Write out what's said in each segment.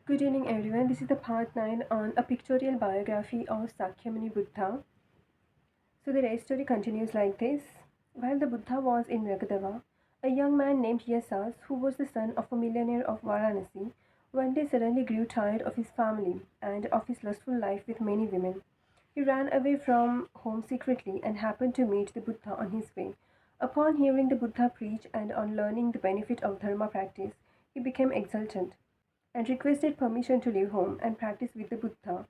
Good evening, everyone. This is the part 9 on a pictorial biography of Sakyamuni Buddha. So the race story continues like this. While the Buddha was in Ragadava, a young man named Yasas, who was the son of a millionaire of Varanasi, one day suddenly grew tired of his family and of his lustful life with many women. He ran away from home secretly and happened to meet the Buddha on his way. Upon hearing the Buddha preach and on learning the benefit of Dharma practice, he became exultant and requested permission to leave home and practice with the Buddha.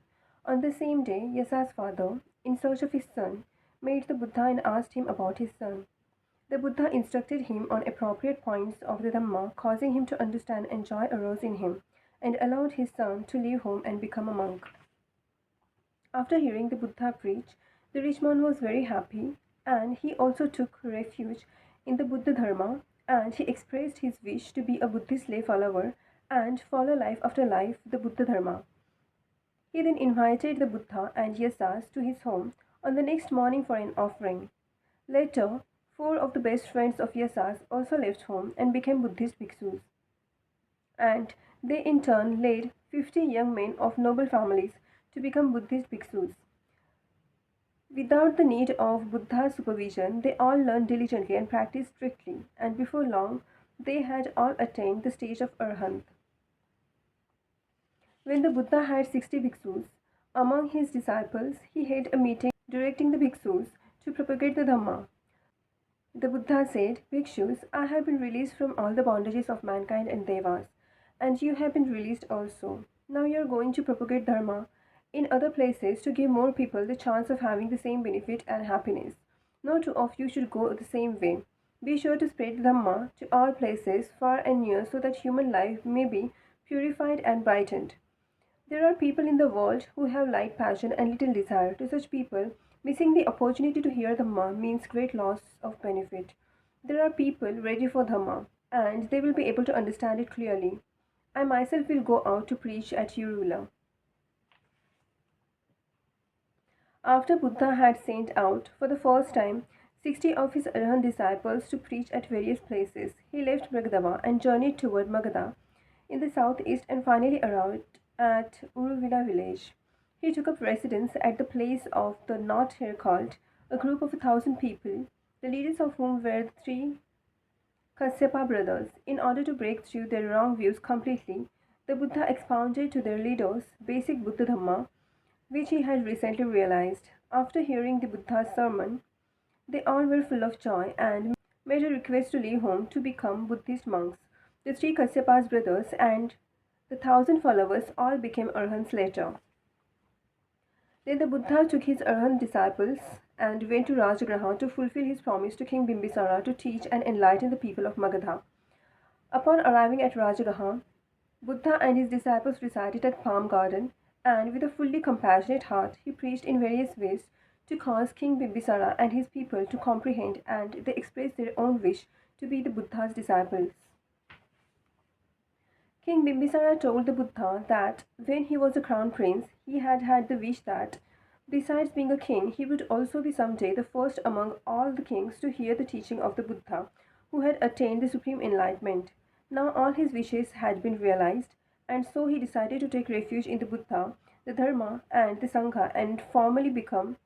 On the same day, Yasa's father, in search of his son, met the Buddha and asked him about his son. The Buddha instructed him on appropriate points of the Dhamma, causing him to understand and joy arose in him, and allowed his son to leave home and become a monk. After hearing the Buddha preach, the rich man was very happy, and he also took refuge in the Buddha Dharma, and he expressed his wish to be a Buddhist lay follower and follow life after life the Buddha Dharma. He then invited the Buddha and Yasas to his home on the next morning for an offering. Later, four of the best friends of Yasas also left home and became Buddhist bhikshus, and they in turn led 50 young men of noble families to become Buddhist bhikshus. Without the need of Buddha's supervision, they all learned diligently and practiced strictly, and before long, they had all attained the stage of Arhat. When the Buddha had 60 bhikshus among his disciples, he held a meeting directing the bhikshus to propagate the Dhamma. The Buddha said, Bhikshus, I have been released from all the bondages of mankind and devas, and you have been released also. Now you are going to propagate Dharma in other places to give more people the chance of having the same benefit and happiness. No two of you should go the same way. Be sure to spread Dhamma to all places, far and near, so that human life may be purified and brightened. There are people in the world who have light passion and little desire. To such people, missing the opportunity to hear Dhamma means great loss of benefit. There are people ready for Dhamma, and they will be able to understand it clearly. I myself will go out to preach at Urula. After Buddha had sent out, for the first time, 60 of his Arhat disciples to preach at various places, he left Bragdava and journeyed toward Magadha in the southeast and finally arrived at Uruvilla village. He took up residence at the place of the not here called, a group of 1,000 people, the leaders of whom were the three Kasyapa brothers. In order to break through their wrong views completely, the Buddha expounded to their leaders basic Buddha Dhamma, which he had recently realized. After hearing the Buddha's sermon, they all were full of joy and made a request to leave home to become Buddhist monks. The three Kasyapas brothers and the 1,000 followers all became Arhants later. Then the Buddha took his Arhat disciples and went to Rajagriha to fulfill his promise to King Bimbisara to teach and enlighten the people of Magadha. Upon arriving at Rajagaha, Buddha and his disciples resided at Palm Garden, and with a fully compassionate heart, he preached in various ways to cause King Bimbisara and his people to comprehend, and they expressed their own wish to be the Buddha's disciples. King Bimbisara told the Buddha that when he was a crown prince, he had had the wish that, besides being a king, he would also be someday the first among all the kings to hear the teaching of the Buddha, who had attained the supreme enlightenment. Now all his wishes had been realized, and so he decided to take refuge in the Buddha, the Dharma, and the Sangha and formally become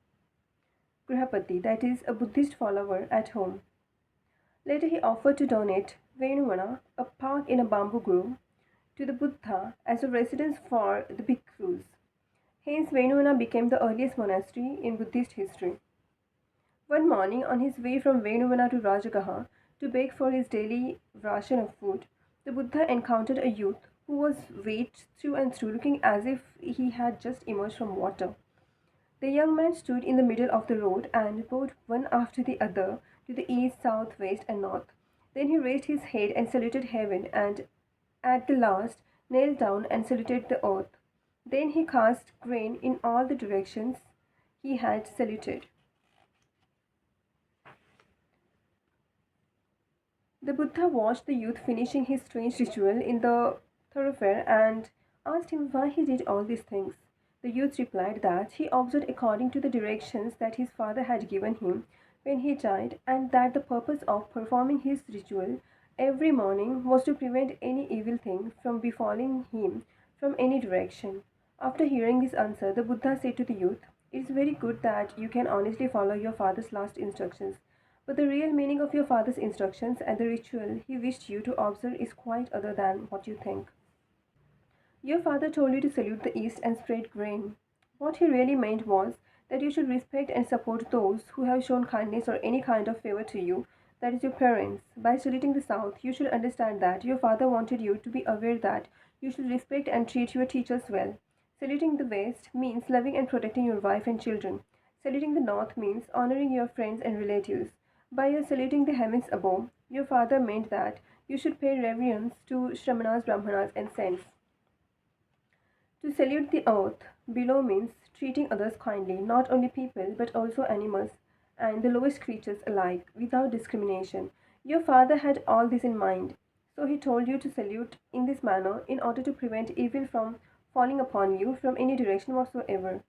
Grihapati, that is, a Buddhist follower at home. Later, he offered to donate Venuvana, a park in a bamboo grove, to the Buddha as a residence for the bhikkhus. Hence, Venuvana became the earliest monastery in Buddhist history. One morning, on his way from Venuvana to Rajagaha to beg for his daily ration of food, the Buddha encountered a youth who was wet through and through, looking as if he had just emerged from water. The young man stood in the middle of the road and bowed one after the other to the east, south, west, and north. Then he raised his head and saluted heaven, and at the last knelt down and saluted the earth. Then he cast grain in all the directions he had saluted. The Buddha watched the youth finishing his strange ritual in the thoroughfare and asked him why he did all these things. The youth replied that he observed according to the directions that his father had given him when he died, and that the purpose of performing his ritual every morning was to prevent any evil thing from befalling him from any direction. After hearing this answer, the Buddha said to the youth, "It is very good that you can honestly follow your father's last instructions, but the real meaning of your father's instructions and the ritual he wished you to observe is quite other than what you think. Your father told you to salute the east and spread grain. What he really meant was that you should respect and support those who have shown kindness or any kind of favor to you, that is, your parents. By saluting the south, you should understand that your father wanted you to be aware that you should respect and treat your teachers well. Saluting the west means loving and protecting your wife and children. Saluting the north means honoring your friends and relatives. By your saluting the heavens above, your father meant that you should pay reverence to Shramanas, Brahmanas, and saints. To salute the earth below means treating others kindly, not only people but also animals and the lowest creatures alike, without discrimination. Your father had all this in mind, so he told you to salute in this manner in order to prevent evil from falling upon you from any direction whatsoever.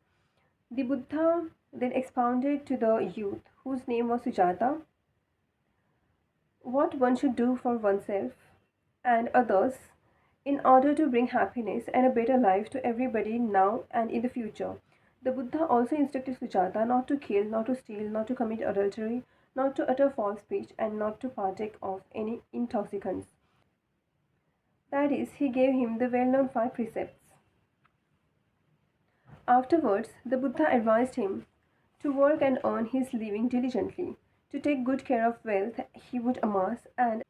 The Buddha then expounded to the youth, whose name was Sujata, what one should do for oneself and others in order to bring happiness and a better life to everybody now and in the future. The Buddha also instructed Sujata not to kill, not to steal, not to commit adultery, not to utter false speech, and not to partake of any intoxicants. That is, he gave him the well known five precepts. Afterwards, the Buddha advised him to work and earn his living diligently, to take good care of wealth he would amass, and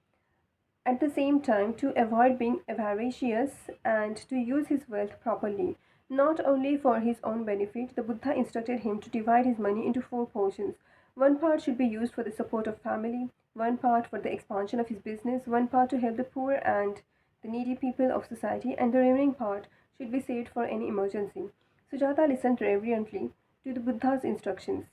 at the same time to avoid being avaricious and to use his wealth properly. Not only for his own benefit, the Buddha instructed him to divide his money into four portions. One part should be used for the support of family, one part for the expansion of his business, one part to help the poor and the needy people of society, and the remaining part should be saved for any emergency. Sujata listened reverently to the Buddha's instructions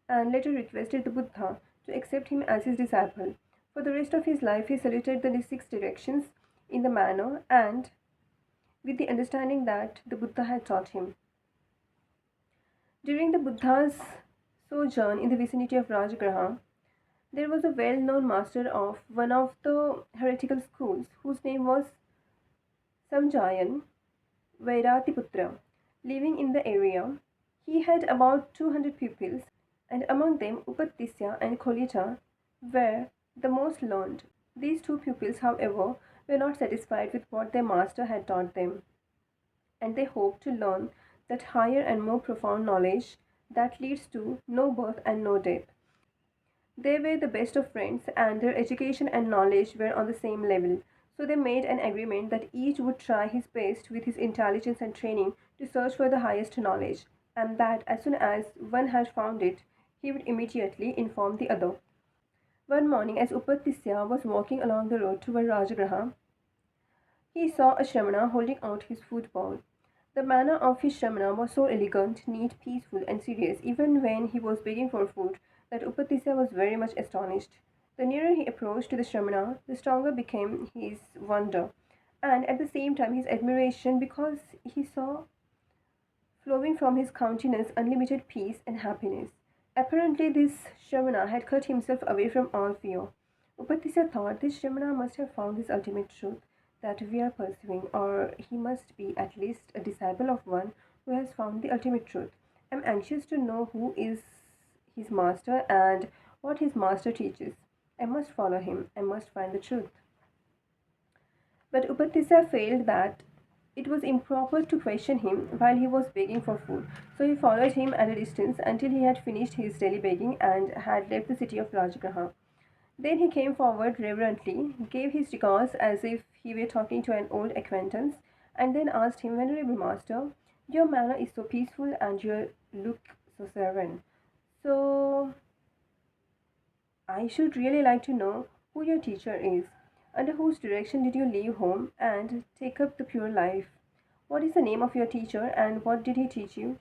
and later requested the Buddha to accept him as his disciple. For the rest of his life, he saluted the six directions in the manner and with the understanding that the Buddha had taught him. During the Buddha's sojourn in the vicinity of Rajgraha, there was a well known master of one of the heretical schools whose name was Samjayan Vairatiputra. Living in the area, he had about 200 pupils, and among them Upatisya and Kolita were the most learned. These two pupils, however, were not satisfied with what their master had taught them, and they hoped to learn that higher and more profound knowledge that leads to no birth and no death. They were the best of friends, and their education and knowledge were on the same level. So they made an agreement that each would try his best with his intelligence and training to search for the highest knowledge, and that as soon as one had found it, he would immediately inform the other. One morning, as Upatisya was walking along the road toward Rajagriha, he saw a Shramana holding out his food bowl. The manner of his Shramana was so elegant, neat, peaceful, and serious, even when he was begging for food, that Upatisya was very much astonished. The nearer he approached to the Shramana, the stronger became his wonder, and at the same time his admiration, because he saw flowing from his countenance unlimited peace and happiness. Apparently, this Shramana had cut himself away from all fear. Upatisya thought this Shramana must have found this ultimate truth that we are pursuing, or he must be at least a disciple of one who has found the ultimate truth. I'm anxious to know who is his master and what his master teaches. I must follow him. I must find the truth. But Upatisya failed that it was improper to question him while he was begging for food, so he followed him at a distance until he had finished his daily begging and had left the city of Rajgraha. Then he came forward reverently, gave his regards as if he were talking to an old acquaintance, and then asked him, "Venerable Master, your manner is so peaceful and your look so serene. So I should really like to know who your teacher is. Under whose direction did you leave home and take up the pure life? What is the name of your teacher and what did he teach you?"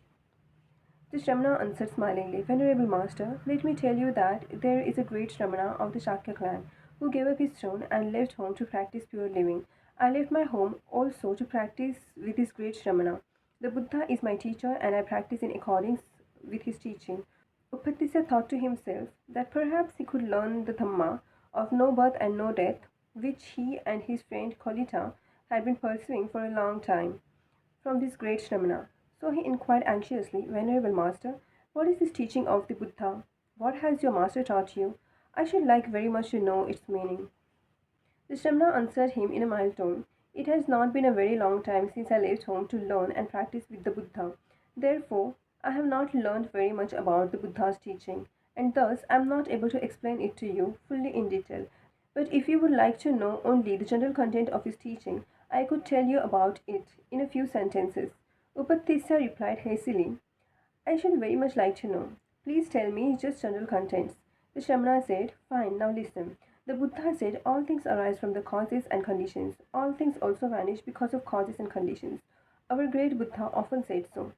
The Shramana answered smilingly, "Venerable Master, let me tell you that there is a great Shramana of the Shakya clan who gave up his throne and left home to practice pure living. I left my home also to practice with this great Shramana. The Buddha is my teacher and I practice in accordance with his teaching." Upatisya thought to himself that perhaps he could learn the Dhamma of no birth and no death, which he and his friend Kolita had been pursuing for a long time. from this great Shramana. So he inquired anxiously, Venerable Master, what is this teaching of the Buddha? What has your master taught you? I should like very much to know its meaning. The Shramana answered him in a mild tone, It has not been a very long time since I left home to learn and practice with the Buddha. Therefore, I have not learned very much about the Buddha's teaching, and thus I am not able to explain it to you fully in detail. But if you would like to know only the general content of his teaching, I could tell you about it in a few sentences. Upatissa replied hastily, I should very much like to know. Please tell me just general contents. The Shramana said, Fine, now listen. The Buddha said, All things arise from the causes and conditions. All things also vanish because of causes and conditions. Our great Buddha often said so.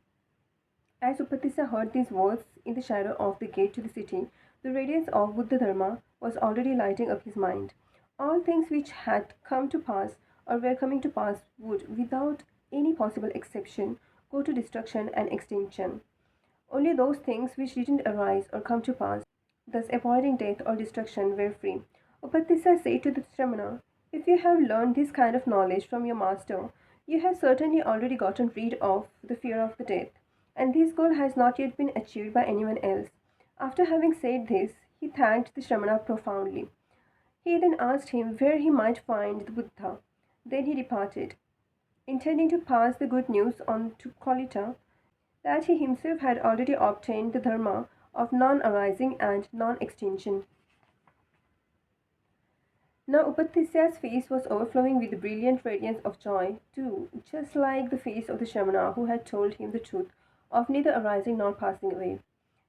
As Upatissa heard these words in the shadow of the gate to the city, the radiance of Buddha Dharma was already lighting up his mind. All things which had come to pass or were coming to pass would, without any possible exception, go to destruction and extinction. Only those things which didn't arise or come to pass, thus avoiding death or destruction, were free. Upatissa said to the Shramana, If you have learned this kind of knowledge from your master, you have certainly already gotten rid of the fear of the death, and this goal has not yet been achieved by anyone else. After having said this, he thanked the Shramana profoundly. He then asked him where he might find the Buddha. Then he departed, intending to pass the good news on to Kolita that he himself had already obtained the dharma of non arising and non extinction. Now Upatisya's face was overflowing with the brilliant radiance of joy, too, just like the face of the Shamana who had told him the truth of neither arising nor passing away.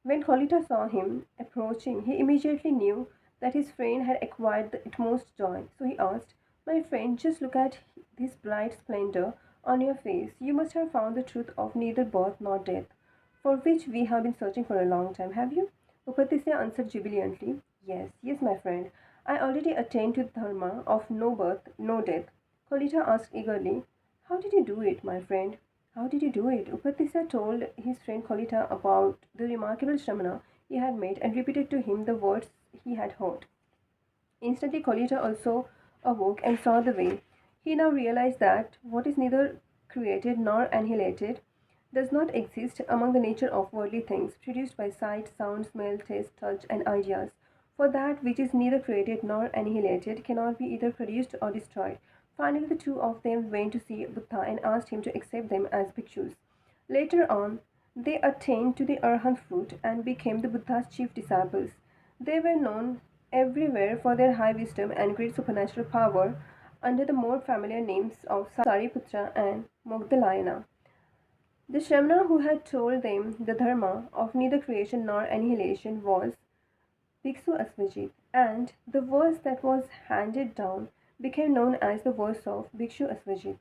When Kolita saw him approaching, he immediately knew that his friend had acquired the utmost joy. So he asked, My friend, just look at this bright splendor on your face. You must have found the truth of neither birth nor death, for which we have been searching for a long time, have you? Upatisya answered jubilantly, Yes, yes, my friend. I already attained to the dharma of no birth, no death. Kolita asked eagerly, How did you do it, my friend? How did you do it? Upatisya told his friend Kolita about the remarkable Shramana he had met and repeated to him the words he had heard. Instantly, Kolita also awoke and saw the way. He now realized that what is neither created nor annihilated does not exist among the nature of worldly things produced by sight, sound, smell, taste, touch, and ideas. For that which is neither created nor annihilated cannot be either produced or destroyed. Finally, the two of them went to see Buddha and asked him to accept them as bhikshus. Later on, they attained to the Arhat fruit and became the Buddha's chief disciples. They were known everywhere for their high wisdom and great supernatural power under the more familiar names of Sariputra and Mogdhalayana. The Shramana who had told them the dharma of neither creation nor annihilation was Bhiksu Asvajit, and the verse that was handed down became known as the verse of Bhikshu Asvajit.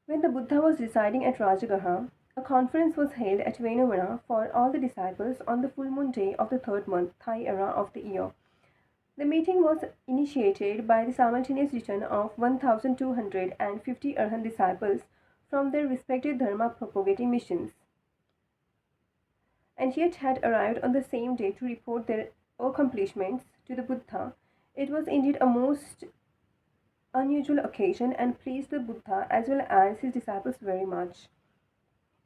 When the Buddha was residing at Rajagaha, a conference was held at Venuvana for all the disciples on the full moon day of the third month, Thai era of the year. The meeting was initiated by the simultaneous return of 1,250 Arhat disciples from their respective dharma propagating missions, and yet had arrived on the same day to report their accomplishments to the Buddha. It was indeed a most unusual occasion and pleased the Buddha as well as his disciples very much.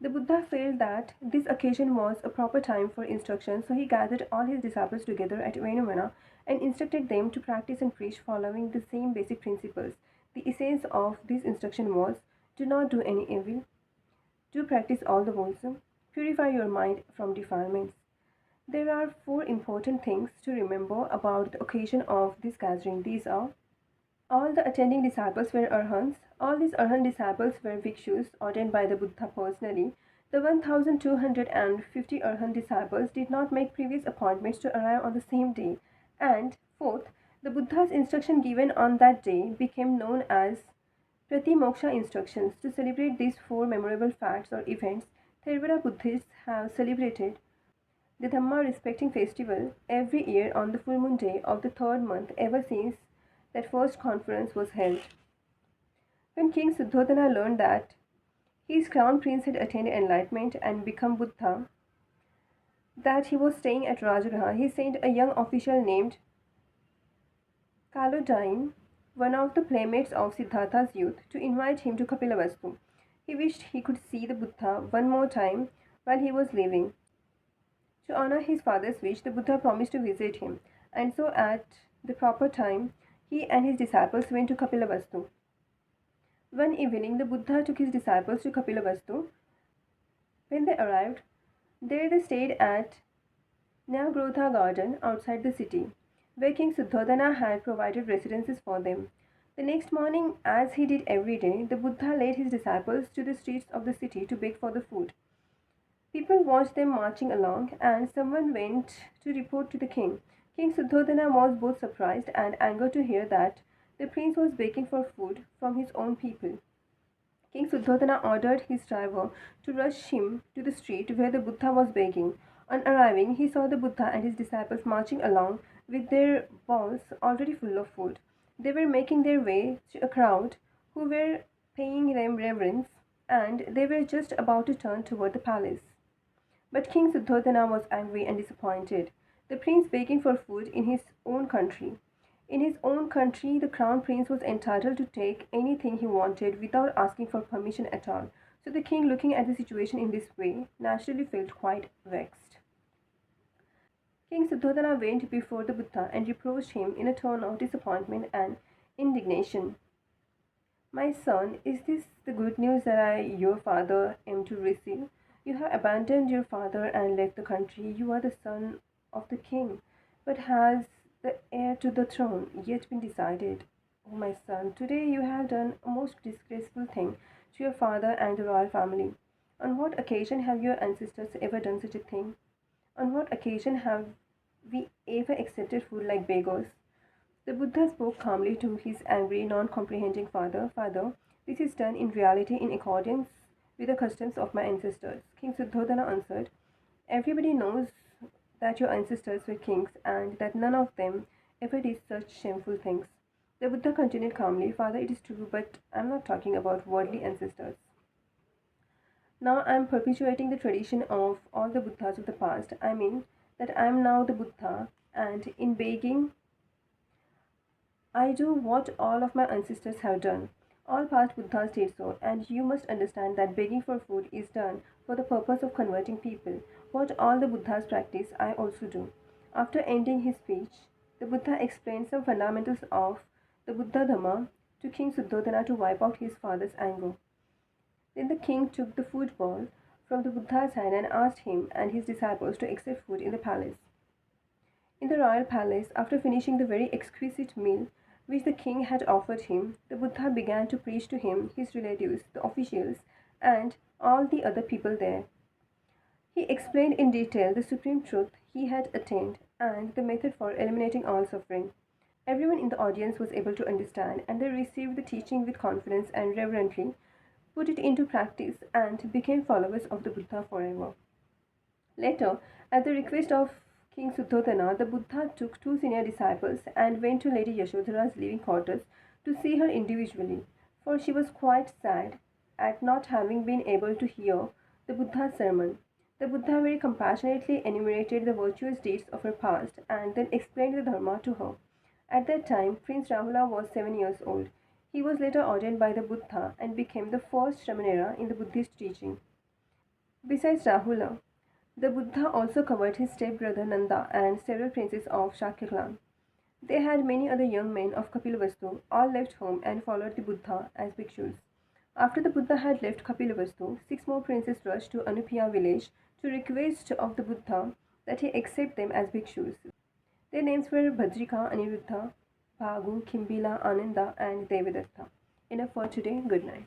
The Buddha felt that this occasion was a proper time for instruction, so he gathered all his disciples together at Venuvana and instructed them to practice and preach following the same basic principles. The essence of this instruction was do not do any evil, do practice all the wholesome, purify your mind from defilements. There are four important things to remember about the occasion of this gathering. These are all the attending disciples were Arhants. All these Arhat disciples were bhikshus ordained by the Buddha personally. The 1,250 Arhat disciples did not make previous appointments to arrive on the same day. And fourth, the Buddha's instruction given on that day became known as Pratimoksha instructions. To celebrate these four memorable facts or events, Theravada Buddhists have celebrated the Dhamma respecting festival every year on the full moon day of the third month ever since that first conference was held. When King Suddhodana learned that his crown prince had attained enlightenment and become Buddha, that he was staying at Rajagaha, he sent a young official named Kalodine one of the playmates of Siddhartha's youth, to invite him to Kapilavastu. He wished he could see the Buddha one more time while he was leaving. To honor his father's wish, the Buddha promised to visit him, and so at the proper time, he and his disciples went to Kapilavastu. One evening, the Buddha took his disciples to Kapilavastu. When they arrived, there they stayed at Nyagrotha garden outside the city, where King Suddhodana had provided residences for them. The next morning, as he did every day, the Buddha led his disciples to the streets of the city to beg for the food. People watched them marching along, and someone went to report to the king. King Suddhodana was both surprised and angered to hear that the prince was begging for food from his own people. King Suddhodana ordered his driver to rush him to the street where the Buddha was begging. On arriving, he saw the Buddha and his disciples marching along with their bowls already full of food. They were making their way through a crowd who were paying them reverence, and they were just about to turn toward the palace. But King Suddhodana was angry and disappointed. The prince begging for food in his own country. In his own country, the crown prince was entitled to take anything he wanted without asking for permission at all. So the king, looking at the situation in this way, naturally felt quite vexed. King Suddhodana went before the Buddha and reproached him in a tone of disappointment and indignation. My son, is this the good news that I, your father, am to receive? You have abandoned your father and left the country. You are the son of the king. But has the heir to the throne yet been decided? Oh, my son, today you have done a most disgraceful thing to your father and the royal family. On what occasion have your ancestors ever done such a thing? On what occasion have we ever accepted food like beggars? The Buddha spoke calmly to his angry, non comprehending father. Father, this is done in reality in accordance with the customs of my ancestors. King Suddhodana answered, everybody knows that your ancestors were kings and that none of them ever did such shameful things. The Buddha continued calmly, Father, it is true, but I am not talking about worldly ancestors. Now I am perpetuating the tradition of all the Buddhas of the past. I mean that I am now the Buddha, and in begging, I do what all of my ancestors have done. All past Buddhas did so, and you must understand that begging for food is done for the purpose of converting people. What all the Buddhas practice, I also do. After ending his speech, the Buddha explained some fundamentals of the Buddha Dhamma to King Suddhodana to wipe out his father's anger. Then the king took the food bowl from the Buddha's hand and asked him and his disciples to accept food in the palace. In the royal palace, after finishing the very exquisite meal which the king had offered him, the Buddha began to preach to him, his relatives, the officials, and all the other people there. He explained in detail the supreme truth he had attained and the method for eliminating all suffering. Everyone in the audience was able to understand, and they received the teaching with confidence and reverently put it into practice and became followers of the Buddha forever. Later, at the request of King Suddhodana, the Buddha took two senior disciples and went to Lady Yashodhara's living quarters to see her individually, for she was quite sad at not having been able to hear the Buddha's sermon. The Buddha very compassionately enumerated the virtuous deeds of her past and then explained the Dharma to her. At that time, Prince Rahula was 7 years old. He was later ordained by the Buddha and became the first Shramanera in the Buddhist teaching. Besides Rahula, the Buddha also covered his stepbrother Nanda and several princes of Shakya clan. They had many other young men of Kapilavastu, all left home and followed the Buddha as bhikshus. After the Buddha had left Kapilavastu, 6 more princes rushed to Anupiya village to request of the Buddha that he accept them as bhikshus. Their names were Bhadrika, Aniruddha, Bhagu, Kimbila, Ananda, and Devadatta. Enough for today. Good night.